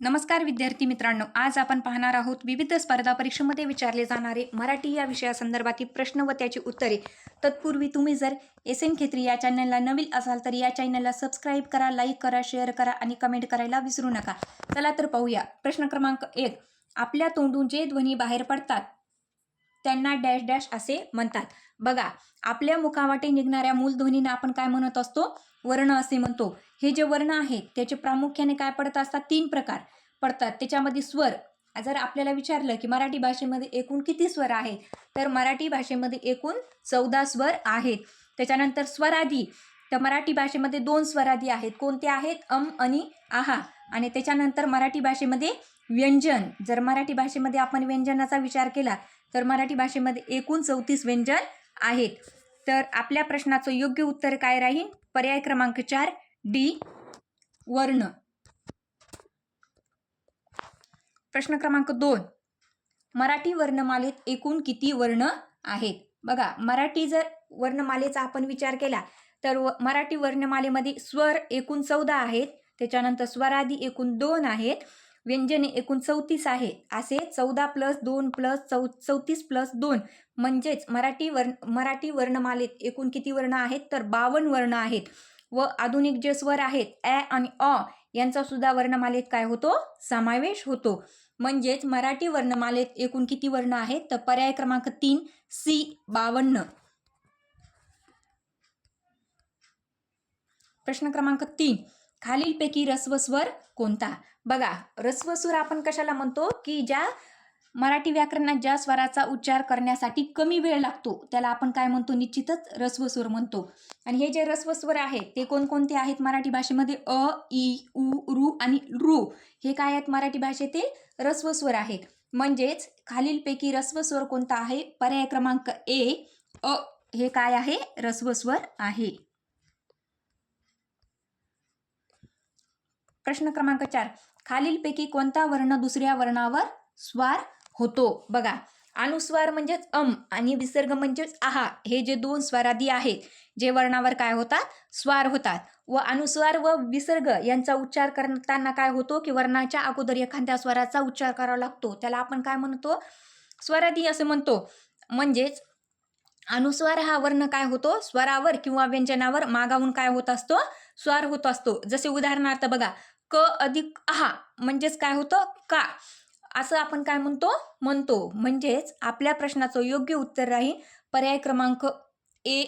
नमस्कार विद्यार्थी मित्रांनो, आज आपण पाहणार आहोत विविध स्पर्धा परीक्षेमध्ये विचारले जाणारे मराठी या विषयासंदर्भातील प्रश्न व त्याची उत्तरे. तत्पूर्वी तुम्ही जर SN खेत्री या चॅनलला नवीन असाल तर या चॅनलला सबस्क्राईब करा, लाईक करा, शेअर करा आणि कमेंट करायला विसरू नका. चला तर पाहूया. प्रश्न क्रमांक 1. आपल्या तोंडून जे ध्वनी बाहेर पडतात त्यांना डॅश डॅश असे म्हणतात. बघा, आपल्या मुखावाटे निघणाऱ्या मूलध्वनींना आपण काय म्हणत असतो? वर्ण असे म्हणतो. हे जे वर्ण आहेत त्याचे प्रामुख्याने काय पडत असतात? 3 प्रकार पडतात. त्याच्यामध्ये स्वर. जर आपल्याला विचारलं की मराठी भाषेमध्ये एकूण किती स्वर आहेत, तर मराठी भाषेमध्ये एकूण 14 स्वर आहेत. त्याच्यानंतर स्वरादी, तर मराठी भाषेमध्ये 2 स्वरादी आहेत. कोणते आहेत? आणि आहा. आणि त्याच्यानंतर मराठी भाषेमध्ये व्यंजन. जर मराठी भाषेमध्ये आपण व्यंजनाचा विचार केला तर मराठी भाषेमध्ये एकूण 34 व्यंजन आहेत. तर आपल्या प्रश्नाचं योग्य उत्तर काय राहील? पर्याय क्रमांक 4 डी, वर्ण. प्रश्न क्रमांक 2. मराठी वर्णमालेत एकूण किती वर्ण आहेत? बघा, मराठी जर वर्णमालेचा आपण विचार केला तर मराठी वर्णमालेमध्ये स्वर एकूण 14 आहेत. त्याच्यानंतर स्वरादी एकूण 2 आहेत. व्यंजने एकूण 34 आहेत. असे 14 + 2 + 34 + 2 म्हणजेच मराठी वर्णमालेत एकूण किती वर्ण आहेत? तर 52 वर्ण आहेत. व आधुनिक जे स्वर आहेत ॲ आणि अ यांचा सुद्धा वर्णमालेत काय होतो? समावेश होतो. म्हणजेच मराठी वर्णमालेत एकूण किती वर्ण आहेत? तर पर्याय क्रमांक 3 सी, 52. प्रश्न क्रमांक 3. खालीलपैकी ऱ्हस्व स्वर कोणता? बघा, ऱ्हस्व स्वर आपण कशाला म्हणतो? की ज्या मराठी व्याकरणात ज्या स्वराचा उच्चार करण्यासाठी कमी वेळ लागतो त्याला आपण काय म्हणतो? निश्चितच ऱ्हस्व स्वर म्हणतो. आणि हे जे ऱ्हस्व स्वर आहेत ते कोणकोणते आहेत मराठी भाषेमध्ये? अ, इ, उ, ऋ आणि ऋ हे काय आहेत मराठी भाषेतील? ऱ्हस्व स्वर आहेत. म्हणजेच खालीलपैकी ऱ्हस्व स्वर कोणता आहे? पर्याय क्रमांक ए, अ हे काय आहे? ऱ्हस्व स्वर आहे. प्रश्न क्रमांक 4. खालीलपैकी कोणता वर्ण दुसऱ्या वर्णावर स्वार होतो? बघा, अनुस्वार म्हणजेच आणि विसर्ग म्हणजेच आहा. हे जे 2 स्वरादी आहेत जे वर्णावर काय होतात? स्वार होतात. व अनुस्वार व विसर्ग यांचा उच्चार करताना काय होतो? की वर्णाच्या अगोदर एखाद्या स्वराचा उच्चार करावा लागतो. त्याला आपण काय म्हणतो? स्वरादी असे म्हणतो. म्हणजेच अनुस्वार हा वर्ण काय होतो? स्वरावर किंवा व्यंजनावर मागावून काय होत असतो? स्वार होत असतो. जसे उदाहरणार्थ बघा, क अधिक आहा म्हणजेच काय होतं? का. असं आपण काय म्हणतो. म्हणजेच आपल्या प्रश्नाचं योग्य उत्तर राहील पर्याय क्रमांक ए.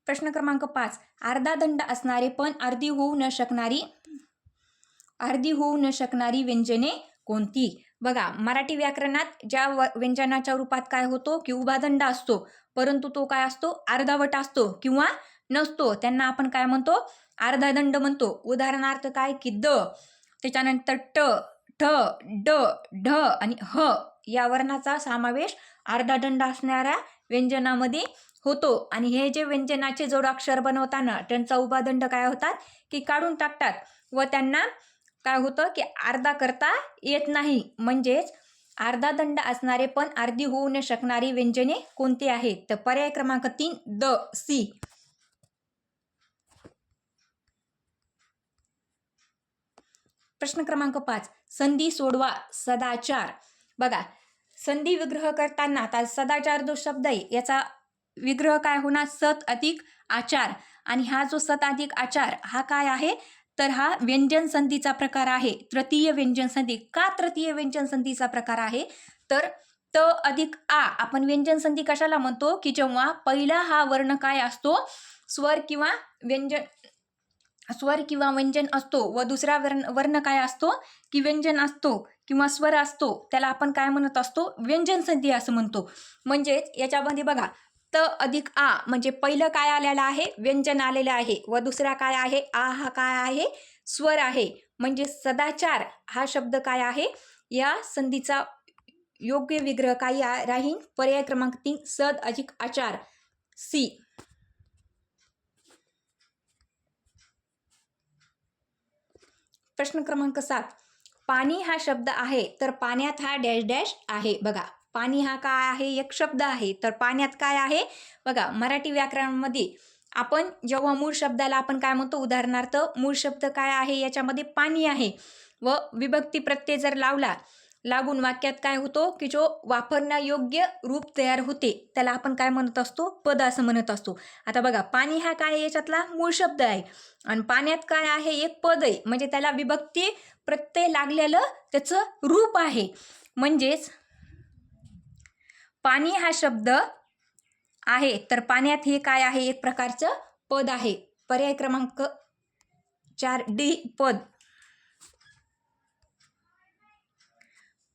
प्रश्न क्रमांक 5. अर्धा दंड असणारे पण अर्धी होऊ न शकणारी व्यंजने कोणती? बघा, मराठी व्याकरणात ज्या व्यंजनाच्या रूपात काय होतो? की उभा दंड असतो, परंतु तो काय असतो? अर्धावट असतो किंवा नसतो. त्यांना आपण काय म्हणतो? अर्धा दंड म्हणतो. उदाहरणार्थ काय? की द, त्याच्यानंतर ट, ठ, ड, ढ आणि ह या वर्णाचा समावेश अर्धा दंड असणाऱ्या व्यंजनामध्ये होतो. आणि हे जे व्यंजनाचे जोडाक्षर बनवताना त्यांचा उभा दंड काय होतात? की काढून टाकतात व त्यांना काय होतं? की अर्धा करता येत नाही. म्हणजेच अर्धा दंड असणारे पण अर्धी होऊ न शकणारी व्यंजने कोणती आहेत? तर पर्याय क्रमांक 3 द, सी. प्रश्न क्रमांक 5. संधी सोडवा सदाचार. बघा, संधी विग्रह करताना आता सदाचार जो शब्द आहे याचा विग्रह काय होणार? सत अधिक आचार. आणि हा जो सत अधिक आचार हा काय आहे? तर हा व्यंजन संधीचा प्रकार आहे. तृतीय व्यंजन संधी. का तृतीय व्यंजन संधीचा प्रकार आहे? तर त अधिक आ आपण व्यंजन संधी कशाला म्हणतो? की जेव्हा पहिला हा वर्ण काय असतो? स्वर किंवा व्यंजन असतो व दुसरा वर्ण काय असतो? की व्यंजन असतो किंवा स्वर असतो. त्याला आपण काय म्हणत असतो? व्यंजन संधी असं म्हणतो. म्हणजेच याच्यामध्ये बघा, त अधिक आ म्हणजे पहिलं काय आलेलं आहे? व्यंजन आलेलं आहे व दुसरा काय आहे? आ हा काय आहे? स्वर आहे. म्हणजे सदाचार हा शब्द काय आहे? या संधीचा योग्य विग्रह काय राहील? पर्याय क्रमांक 3 सद अधिक आचार, सी. प्रश्न क्रमांक 7. पाणी हा शब्द आहे तर पाण्यात हा डॅश डॅश आहे. बघा, पाणी हा काय आहे, एक शब्द आहे. तर पाण्यात काय आहे बघा, मराठी व्याकरणामध्ये आपण जेव्हा मूळ शब्दाला आपण काय म्हणतो, उदाहरणार्थ मूळ शब्द काय आहे, याच्यामध्ये पाणी आहे व विभक्ती प्रत्यय जर लागून वाक्यात काय होतो की जो वापरण्यायोग्य रूप तयार होते त्याला आपण काय म्हणत असतो, पद असं म्हणत असतो. आता बघा, पाणी हा काय आहे, याच्यातला मूळ शब्द आहे आणि पाण्यात काय आहे, एक पद आहे. म्हणजे त्याला विभक्ती प्रत्यय लागलेलं त्याचं रूप आहे. म्हणजेच पाणी हा शब्द आहे तर पाण्यात हे काय आहे, एक प्रकारचं पद आहे. पर्याय क्रमांक 4 डी पद.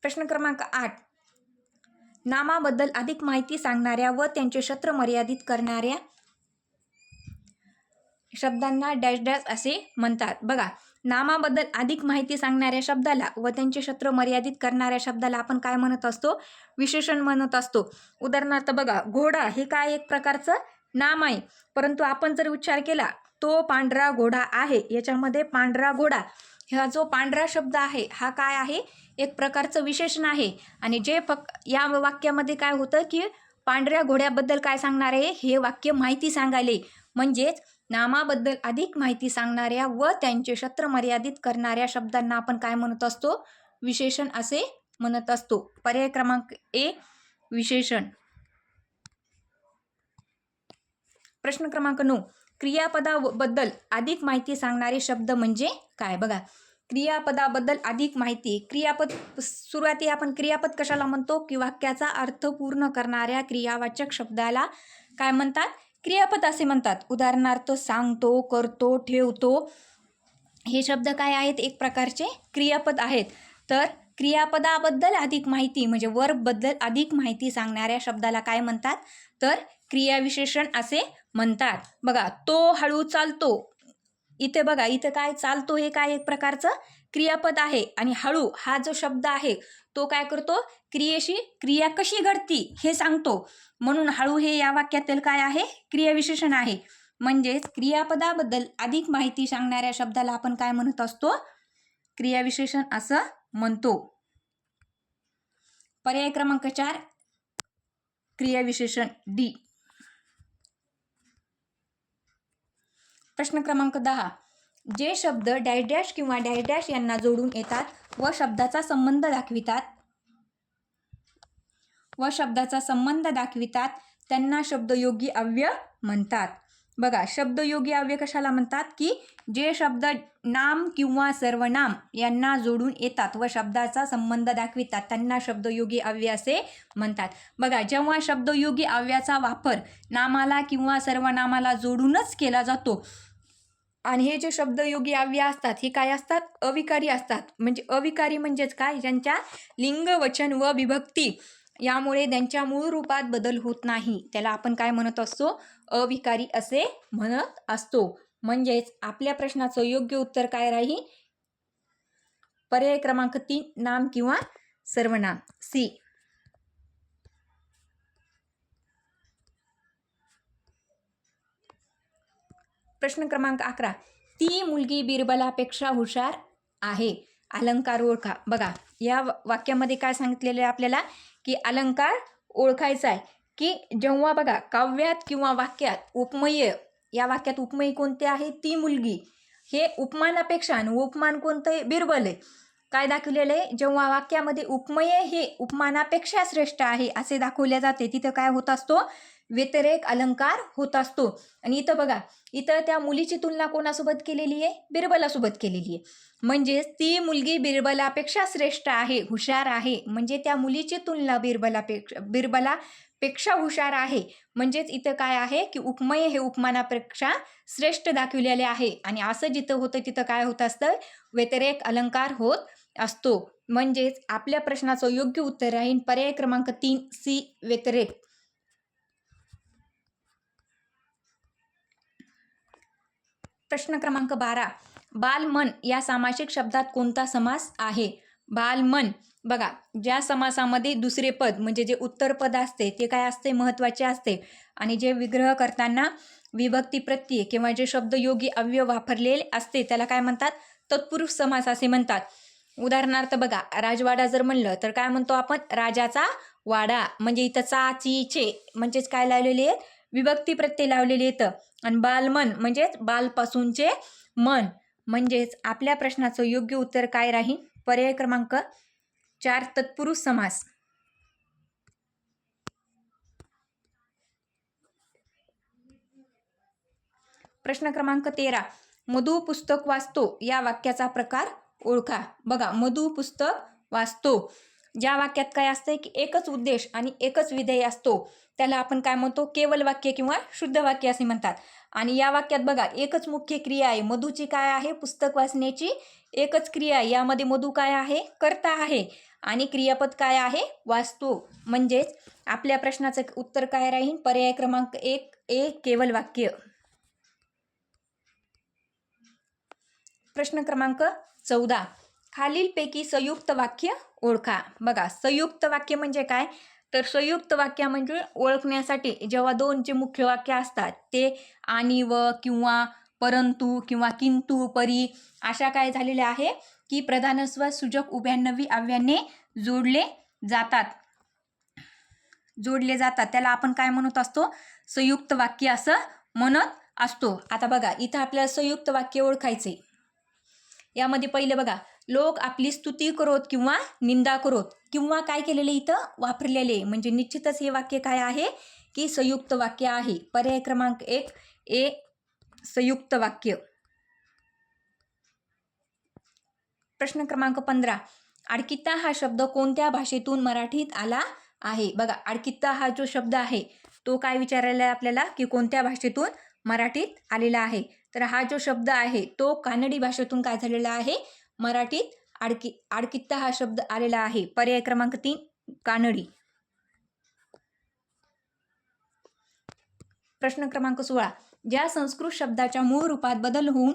प्रश्न क्रमांक 8, नामाबद्दल अधिक माहिती सांगणाऱ्या व त्यांचे क्षेत्र मर्यादित करणाऱ्या शब्दांना डॅश डॅश असे म्हणतात. बघा, नामाबद्दल अधिक माहिती सांगणाऱ्या शब्दाला व त्यांचे क्षेत्र मर्यादित करणाऱ्या शब्दाला आपण काय म्हणत असतो, विशेषण म्हणत असतो. उदाहरणार्थ बघा, घोडा हे काय एक प्रकारचं नाम आहे, परंतु आपण जर उच्चार केला तो पांढरा घोडा आहे, याच्यामध्ये पांढरा घोडा हा जो पांढरा शब्द आहे हा काय आहे, एक प्रकारचं विशेषण आहे. आणि जे या वाक्यामध्ये काय होतं की पांढऱ्या घोड्याबद्दल काय सांगणार आहे, हे वाक्य माहिती सांगायले. म्हणजेच नामाबद्दल अधिक माहिती सांगणाऱ्या व त्यांचे क्षेत्र मर्यादित करणाऱ्या शब्दांना आपण काय म्हणत असतो, विशेषण असे म्हणत असतो. पर्याय क्रमांक ए विशेषण. प्रश्न क्रमांक 9, क्रियापदाबद्दल अधिक माहिती सांगणारे शब्द म्हणजे काय. बघा, क्रियापदाबद्दल अधिक माहिती. क्रियापद सुरुवाती आपण क्रियापद कशाला म्हणतो की वाक्याचा अर्थ पूर्ण करणाऱ्या क्रियावाचक शब्दाला काय म्हणतात, क्रियापद असे म्हणतात. उदाहरणार्थ सांगतो, करतो, ठेवतो हे शब्द काय आहेत, एक प्रकारचे क्रियापद आहेत. तर क्रियापदाबद्दल अधिक माहिती म्हणजे वर्बबद्दल अधिक माहिती सांगणाऱ्या शब्दाला काय म्हणतात, तर क्रियाविशेषण असे म्हणतात. बघा, तो हळू चालतो. इथे बघा, इथे काय चालतो हे काय एक प्रकारचं क्रियापद आहे आणि हळू हा जो शब्द आहे तो काय करतो, क्रिया कशी घडती हे सांगतो. म्हणून हळू हे या वाक्यातील काय आहे, क्रियाविशेषण आहे. म्हणजेच क्रियापदाबद्दल अधिक माहिती सांगणाऱ्या शब्दाला आपण काय म्हणत असतो, क्रियाविशेषण असं म्हणतो. पर्याय क्रमांक 4 क्रियाविशेषण डी. प्रश्न क्रमांक 10, जे शब्द डॅश डॅश किंवा डॅश डॅश यांना जोडून येतात व शब्दाचा संबंध दाखवितात त्यांना शब्दयोगी अव्यय म्हणतात. बघा, शब्दयोगी अव्यय कशाला म्हणतात की जे शब्द नाम किंवा सर्वनाम यांना जोडून येतात व शब्दाचा संबंध दाखवितात त्यांना शब्दयोगी अव्यय असे म्हणतात. बघा, जेव्हा शब्दयोगी अव्ययाचा वापर नामाला किंवा सर्वनामाला जोडूनच केला जातो आणि हे जे शब्दयोगी अव्यय असतात हे काय असतात, अविकारी असतात. म्हणजे अविकारी म्हणजेच काय, ज्यांच्या लिंग, वचन व विभक्ती यामुळे त्यांच्या मूळ रूपात बदल होत नाही त्याला आपण काय म्हणत असतो, अविकारी असे म्हणत असतो. म्हणजेच आपल्या प्रश्नाचं योग्य उत्तर काय राहील, पर्याय क्रमांक 3 नाम किंवा सर्वनाम सी. प्रश्न क्रमांक 11, ती मुलगी बिरबलापेक्षा हुशार आहे. अलंकार ओळखा. बघा, या वाक्यामध्ये काय सांगितलेलं आहे आपल्याला की अलंकार ओळखायचा आहे की जेव्हा बघा काव्यात किंवा वाक्यात उपमेय, या वाक्यात उपमेय कोणते आहे, ती मुलगी हे उपमानापेक्षा आणि उपमान कोणतं आहे, बिरबल आहे. काय दाखवलेलं आहे, जेव्हा वाक्यामध्ये उपमेय हे उपमानापेक्षा श्रेष्ठ आहे असे दाखवले जाते तिथं काय होत असतो, व्यतिरेक अलंकार होत असतो. आणि इथं बघा, इथं त्या मुलीची तुलना कोणासोबत केलेली आहे, बिरबलासोबत केलेली आहे. म्हणजेच ती मुलगी बिरबलापेक्षा श्रेष्ठ आहे, हुशार आहे. म्हणजे त्या मुलीची तुलना बिरबलापेक्षा हुशार आहे. म्हणजेच इथं काय आहे की उपमेय हे उपमानापेक्षा श्रेष्ठ दाखविलेले आहे आणि असं जिथं होतं तिथं काय होत असतं, व्यतिरेक अलंकार होत असतो. म्हणजेच आपल्या प्रश्नाचं योग्य उत्तर राहील पर्याय क्रमांक 3 सी व्यतिरेक. प्रश्न क्रमांक 12, बालमन या सामासिक शब्दात कोणता समास आहे. बालमन, बघा, ज्या समासामध्ये दुसरे पद म्हणजे जे उत्तर पद असते ते काय असते, महत्त्वाचे असते आणि जे विग्रह करताना विभक्ती प्रत्यय किंवा जे शब्दयोगी अव्यय वापरलेले असते त्याला काय म्हणतात, तत्पुरुष समास असे म्हणतात. उदाहरणार्थ बघा, राजवाडा जर म्हणलं तर काय म्हणतो आपण, राजाचा वाडा म्हणजे इथं चा ची चे म्हणजेच काय लावलेले आहेत, विभक्ती प्रत्यय लावलेले येतं. आणि बालमन म्हणजेच बालपासूनचे मन. म्हणजेच आपल्या प्रश्नाचं योग्य उत्तर काय राहील, पर्याय क्रमांक 4 तत्पुरुष समास. प्रश्न क्रमांक 13, मधु पुस्तक वाचतो या वाक्याचा प्रकार ओळखा. बघा, मधु पुस्तक वाचतो ज्या वाक्यात काय असतंय की एकच उद्देश आणि एकच विधेय असतो त्याला आपण काय म्हणतो, केवल वाक्य किंवा शुद्ध वाक्य असे म्हणतात. आणि या वाक्यात बघा एकच मुख्य क्रिया आहे. मधुची काय आहे, पुस्तक वाचण्याची एकच क्रिया आहे. यामध्ये मधु काय आहे, कर्ता आहे आणि क्रियापद काय आहे, वाचतो. म्हणजेच आपल्या प्रश्नाचं उत्तर काय राहील, पर्याय क्रमांक 1 ए केवल वाक्य. प्रश्न क्रमांक 14, खालीलपैकी संयुक्त वाक्य ओळखा. बघा, संयुक्त वाक्य म्हणजे काय, तर संयुक्त वाक्य म्हणजे ओळखण्यासाठी जेव्हा दोन जे मुख्य वाक्य असतात ते आणि व किंवा परंतु किंवा किंतु परी अशा काय झालेल्या आहे की प्रधानस्व सूचक उभयान्वयी अव्ययाने जोडले जातात त्याला आपण काय म्हणत असतो, संयुक्त वाक्य असं म्हणत असतो. आता बघा, इथं आपल्याला संयुक्त वाक्य ओळखायचे. यामध्ये पहिले बघा, लोक आपली स्तुती करोत किंवा निंदा करोत किंवा काय केलेले इथं वापरलेले, म्हणजे निश्चितच हे वाक्य काय आहे की संयुक्त वाक्य आहे. पर्याय क्रमांक 1 ए संयुक्त वाक्य. प्रश्न क्रमांक 15, आडकित्ता हा शब्द कोणत्या भाषेतून मराठीत आला आहे. बघा, आडकित्ता हा जो शब्द आहे तो काय विचारलेला आहे आपल्याला की कोणत्या भाषेतून मराठीत आलेला आहे. तर हा जो शब्द आहे तो कानडी भाषेतून काय झालेला आहे, मराठीत आडकित्ता हा शब्द आलेला आहे. पर्याय क्रमांक 3 कानडी. प्रश्न क्रमांक 16, ज्या संस्कृत शब्दाच्या मूळ रूपात बदल होऊन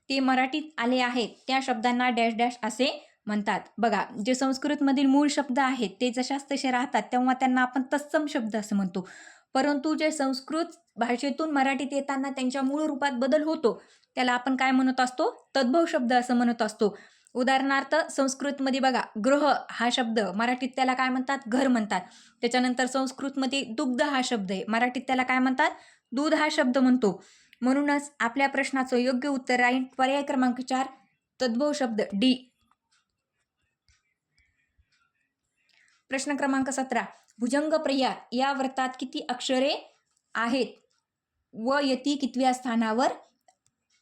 ते मराठीत आले आहेत त्या शब्दांना डॅश डॅश असे म्हणतात. बघा, जे संस्कृतमधील मूळ शब्द आहेत ते जशाच तसे राहतात तेव्हा त्यांना आपण तत्सम शब्द असं म्हणतो. परंतु जे संस्कृत भाषेतून मराठीत येताना त्यांच्या मूळ रूपात बदल होतो त्याला आपण काय म्हणत असतो, तद्भव शब्द असं म्हणत असतो. उदाहरणार्थ संस्कृतमध्ये बघा, ग्रह हा शब्द मराठीत त्याला काय म्हणतात, घर म्हणतात. त्याच्यानंतर संस्कृतमध्ये दुग्ध हा शब्द आहे, मराठीत त्याला काय म्हणतात, दूध हा शब्द म्हणतो. म्हणूनच आपल्या प्रश्नाचं योग्य उत्तर राहील पर्याय क्रमांक 4 तद्भव शब्द डी. प्रश्न क्रमांक 17, भुजंग प्रयात या व्रतात किती अक्षरे आहेत व यती कितव्या स्थानावर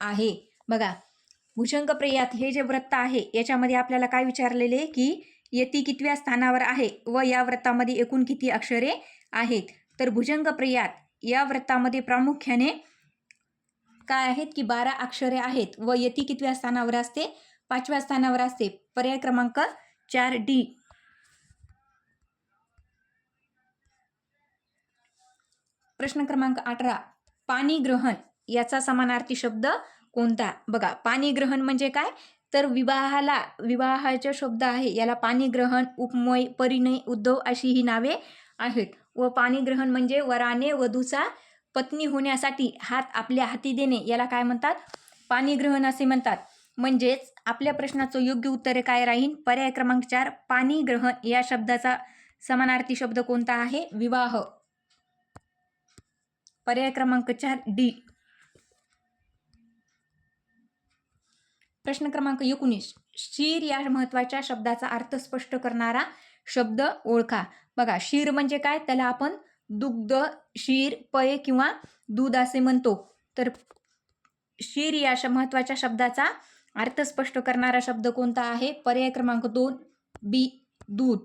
आहे. बघा, भुजंग प्रयात हे जे व्रत आहे याच्यामध्ये आपल्याला काय विचारलेले की यती कितव्या स्थानावर आहे व या व्रतामध्ये एकूण किती अक्षरे आहेत. तर भुजंग प्रयात या व्रतामध्ये प्रामुख्याने काय आहेत की 12 अक्षरे आहेत व यती कितव्या स्थानावर असते, 5व्या स्थानावर असते. पर्याय क्रमांक 4 डी. प्रश्न क्रमांक 18, पाणीग्रहण याचा समानार्थी शब्द कोणता. बघा, पाणीग्रहण म्हणजे काय, तर विवाहाचे शब्द आहे याला पाणीग्रहण, उपमय, परिणय, उद्धव अशी ही नावे आहेत. व पाणीग्रहण म्हणजे वराने वधूचा पत्नी होण्यासाठी हात आपल्या हाती देणे याला काय म्हणतात, पाणीग्रहण असे म्हणतात. म्हणजेच आपल्या प्रश्नाचं योग्य उत्तर काय राहील, पर्याय क्रमांक 4 पाणीग्रहण या शब्दाचा समानार्थी शब्द कोणता आहे, विवाह. पर्याय क्रमांक 4 डी. प्रश्न क्रमांक 19, शीर या महत्वाच्या शब्दाचा अर्थ स्पष्ट करणारा शब्द ओळखा. बघा, शीर म्हणजे काय, त्याला आपण दुग्ध, शीर, पेय किंवा दूध असे म्हणतो. तर शीर या महत्वाच्या शब्दाचा अर्थ स्पष्ट करणारा शब्द कोणता आहे, पर्याय क्रमांक 2 बी दूध.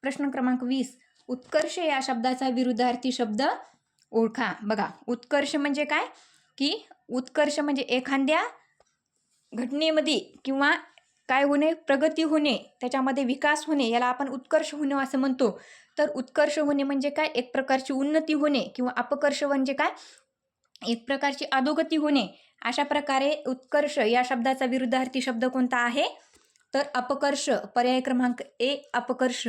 प्रश्न क्रमांक 20, उत्कर्ष या शब्दाचा विरुद्धार्थी शब्द ओळखा. बघा, उत्कर्ष म्हणजे काय की उत्कर्ष म्हणजे एखाद्या घटनेमध्ये किंवा काय होणे, प्रगती होणे, त्याच्यामध्ये विकास होणे याला आपण उत्कर्ष होणे असं म्हणतो. तर उत्कर्ष होणे म्हणजे काय, एक प्रकारची उन्नती होणे किंवा अपकर्ष म्हणजे काय, एक प्रकारची अधोगती होणे. अशा प्रकारे उत्कर्ष या शब्दाचा विरुद्धार्थी शब्द कोणता आहे, तर अपकर्ष. पर्याय क्रमांक ए अपकर्ष.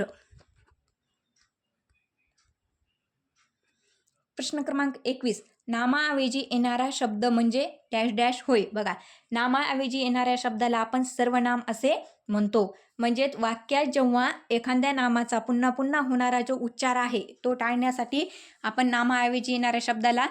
प्रश्न क्रमांक 21, नामाऐवजी येणारा शब्द म्हणजे डॅश डॅश होय. बघा, नामाऐवजी येणाऱ्या शब्दाला आपण सर्वनाम असे म्हणतो. म्हणजेच वाक्यात जेव्हा एखाद्या नामाचा पुन्हा पुन्हा होणारा जो उच्चार आहे तो टाळण्यासाठी आपण नामाऐवजी येणाऱ्या शब्दाला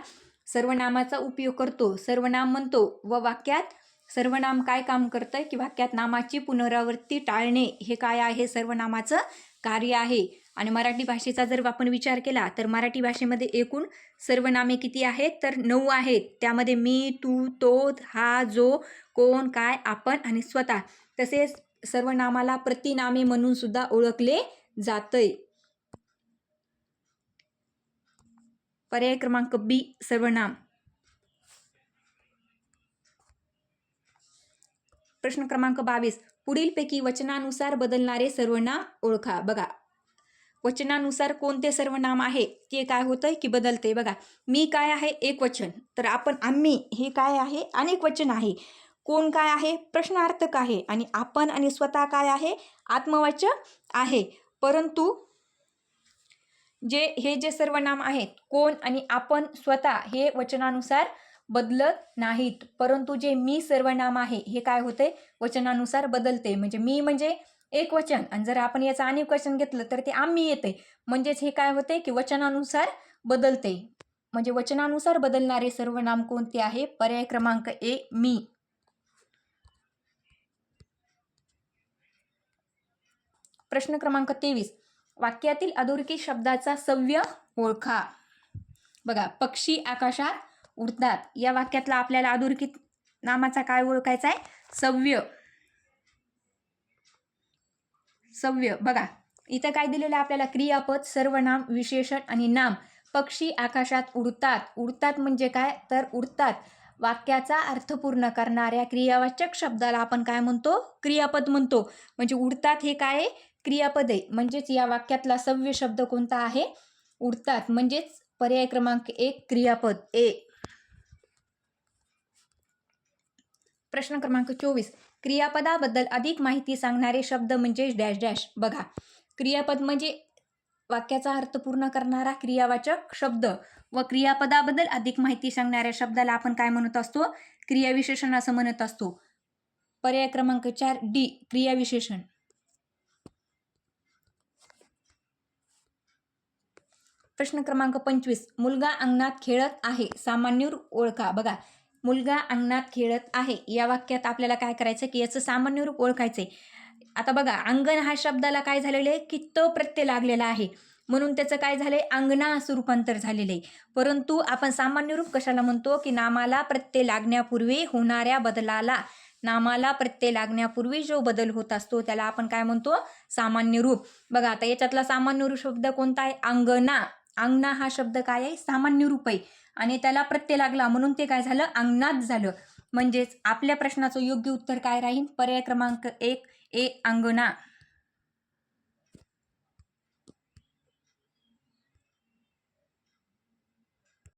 सर्वनामाचा उपयोग करतो, सर्वनाम म्हणतो. व वाक्यात सर्वनाम काय काम करतं की वाक्यात नामाची पुनरावृत्ती टाळणे हे काय आहे, सर्वनामाचं कार्य आहे. आणि मराठी भाषेचा जर आपण विचार केला तर मराठी भाषेमध्ये एकूण सर्वनामे किती आहेत तर 9 आहेत. त्यामध्ये मी, तू, तो, हा, जो, कोण, काय, आपण आणि स्वतः. तसेच सर्वनामाला प्रतिनामे म्हणून सुद्धा ओळखले जातंय. पर्याय क्रमांक बी सर्वनाम. प्रश्न क्रमांक 22. पुढीलपैकी वचनानुसार बदलणारे सर्वनाम ओळखा. बघा, वचनानुसार कोणते सर्वनाम आहे ते काय होतंय की बदलते. बघा, मी काय आहे एक वचन, तर आपण आम्ही हे काय आहे अनेक वचन आहे. कोण काय आहे प्रश्नार्थक आहे. आणि आपण आणि स्वतः काय आहे आत्मवाचक आहे. परंतु हे जे सर्वनाम आहेत कोण आणि आपण स्वतः हे वचनानुसार बदलत नाहीत. परंतु जे मी सर्वनाम आहे हे काय होते वचनानुसार बदलते. म्हणजे मी म्हणजे एक वचन आणि जर आपण याचं अनेक वचन घेतलं तर ते आम्ही येते. म्हणजेच हे काय होते की वचनानुसार बदलते. म्हणजे वचनानुसार बदलणारे सर्वनाम कोणते आहे? पर्याय क्रमांक ए मी. प्रश्न क्रमांक 23. वाक्यातील अधोरेखित शब्दाचा सव्य ओळखा. बघा, पक्षी आकाशात उडतात या वाक्यातला आपल्याला अधोरेखित नामाचा काय ओळखायचा आहे? सव्य. सव्य. बघा, इथं काय दिलेलं आहे आपल्याला? क्रियापद, सर्वनाम, विशेषण आणि नाम. पक्षी आकाशात उडतात. उडतात म्हणजे काय तर उडतात वाक्याचा अर्थ पूर्ण करणाऱ्या क्रियावाचक शब्दाला आपण काय म्हणतो? क्रियापद म्हणतो. म्हणजे उडतात हे काय आहे? क्रियापद आहे. म्हणजेच या वाक्यातला सव्य शब्द कोणता आहे? उडतात. म्हणजेच पर्याय क्रमांक 1 क्रियापद ए. प्रश्न क्रमांक 24. क्रियापदाबद्दल अधिक माहिती सांगणारे शब्द म्हणजे डॅश डॅश. बघा, क्रियापद म्हणजे वाक्याचा अर्थ पूर्ण करणारा क्रियावाचक शब्द व क्रियापदाबद्दल अधिक माहिती सांगणाऱ्या शब्दाला आपण काय म्हणत असतो? क्रियाविशेषण असं म्हणत असतो. पर्याय क्रमांक 4 डी क्रियाविशेषण. प्रश्न क्रमांक 25. मुलगा अंगणात खेळत आहे सामान्य रूप ओळखा. बघा, मुलगा अंगणात खेळत आहे या वाक्यात आपल्याला काय करायचं की याचं सामान्य रूप ओळखायचे. आता बघा, अंगण हा शब्दाला काय झालेलं आहे की त प्रत्यय लागलेला आहे म्हणून त्याचं काय झालंय अंगणा असं रूपांतर झालेलं आहे. परंतु आपण सामान्य रूप कशाला म्हणतो की नामाला प्रत्यय लागण्यापूर्वी होणाऱ्या बदलाला. नामाला प्रत्यय लागण्यापूर्वी जो बदल होत असतो त्याला आपण काय म्हणतो? सामान्य रूप. बघा, आता याच्यातला सामान्य रूप शब्द कोणता आहे? अंगणा. अंगणा हा शब्द काय आहे? सामान्य रूप आहे आणि त्याला प्रत्यय लागला म्हणून ते काय झालं? अंगणात झालं. म्हणजेच आपल्या प्रश्नाचं योग्य उत्तर काय राहील? पर्याय क्रमांक 1 ए अंगणा.